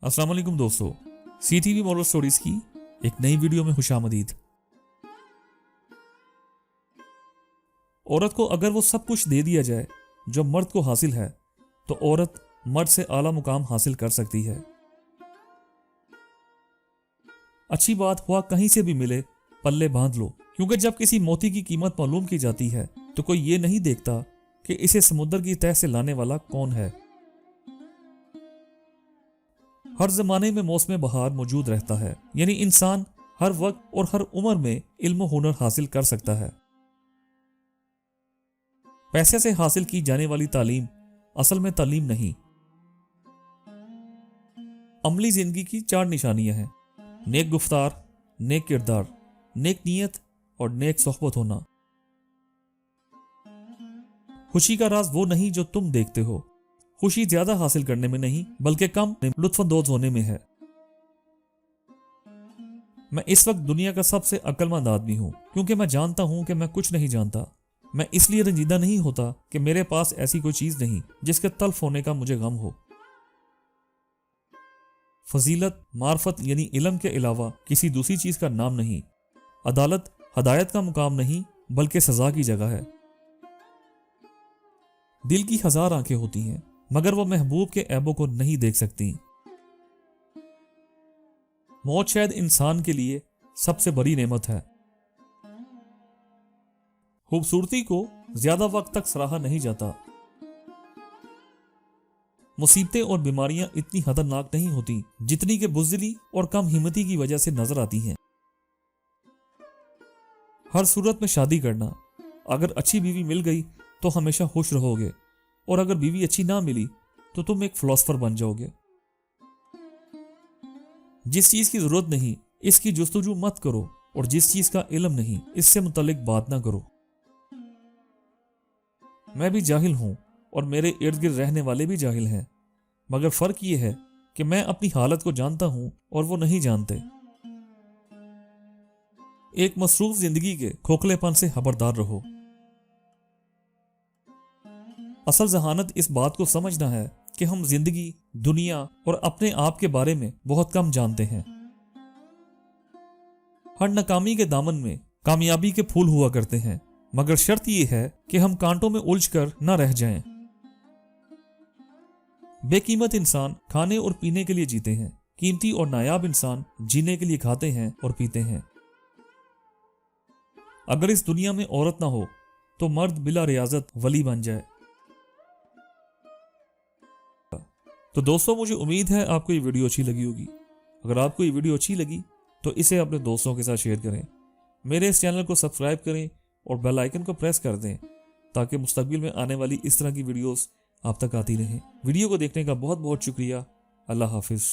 अस्सलाम वालेकुम दोस्तों, CTV मॉरल स्टोरीज की एक नई वीडियो में खुशामदीद। औरत को अगर वो सब कुछ दे दिया जाए जो मर्द को हासिल है तो औरत मर्द से आला मुकाम हासिल कर सकती है। अच्छी बात हुआ कहीं से भी मिले पल्ले बांध लो, क्योंकि जब किसी मोती की कीमत मालूम की जाती है तो कोई ये नहीं देखता कि इसे समुद्र की तह से लाने वाला कौन है। हर जमाने में मौसम बहार मौजूद रहता है, यानी इंसान हर वक्त और हर उम्र में इल्म हुनर हासिल कर सकता है। पैसे से हासिल की जाने वाली तालीम असल में तालीम नहीं। अमली जिंदगी की 4 निशानियां हैं: नेक गुफ्तार, नेक किरदार, नेक नीयत और नेक सोहबत होना। खुशी का राज वो नहीं जो तुम देखते हो। खुशी ज्यादा हासिल करने में नहीं बल्कि कम लुत्फअंदोज होने में है। मैं इस वक्त दुनिया का सबसे अक्लमंद आदमी हूं, क्योंकि मैं जानता हूं कि मैं कुछ नहीं जानता। मैं इसलिए रंजीदा नहीं होता कि मेरे पास ऐसी कोई चीज नहीं जिसके तल्फ होने का मुझे गम हो। फजीलत मार्फत यानी इल्म के अलावा किसी दूसरी चीज का नाम नहीं। अदालत हदायत का मुकाम नहीं बल्कि सजा की जगह है। दिल की 1000 आंखें होती हैं मगर वो महबूब के ऐबों को नहीं देख सकती। मौत शायद इंसान के लिए सबसे बड़ी नेमत है। खूबसूरती को ज्यादा वक्त तक सराहा नहीं जाता। मुसीबतें और बीमारियां इतनी खतरनाक नहीं होती जितनी कि बुज़दिली और कम हिम्मती की वजह से नजर आती हैं। हर सूरत में शादी करना, अगर अच्छी बीवी मिल गई तो हमेशा खुश रहोगे, और अगर बीवी अच्छी ना मिली तो तुम एक फिलोसफर बन जाओगे। जिस चीज की जरूरत नहीं इसकी जुस्तजू मत करो, और जिस चीज का इल्म नहीं इससे मुतल्लिक बात ना करो। मैं भी जाहिल हूं और मेरे इर्द गिर्द रहने वाले भी जाहिल हैं, मगर फर्क यह है कि मैं अपनी हालत को जानता हूं और वो नहीं जानते। एक मसरूफ जिंदगी के खोखलेपन से खबरदार रहो। असल जहानत इस बात को समझना है कि हम जिंदगी, दुनिया और अपने आप के बारे में बहुत कम जानते हैं। हर नाकामी के दामन में कामयाबी के फूल हुआ करते हैं, मगर शर्त यह है कि हम कांटों में उलझकर न रह जाएं। बेकीमत इंसान खाने और पीने के लिए जीते हैं, कीमती और नायाब इंसान जीने के लिए खाते हैं और पीते हैं। अगर इस दुनिया में औरत ना हो तो मर्द बिला रियाजत वली बन जाए। तो दोस्तों, मुझे उम्मीद है आपको ये वीडियो अच्छी लगी होगी। अगर आपको ये वीडियो अच्छी लगी तो इसे अपने दोस्तों के साथ शेयर करें। मेरे इस चैनल को सब्सक्राइब करें और बेल आइकन को प्रेस कर दें ताकि मुस्तकबिल में आने वाली इस तरह की वीडियोस आप तक आती रहें। वीडियो को देखने का बहुत बहुत शुक्रिया। अल्लाह हाफिज।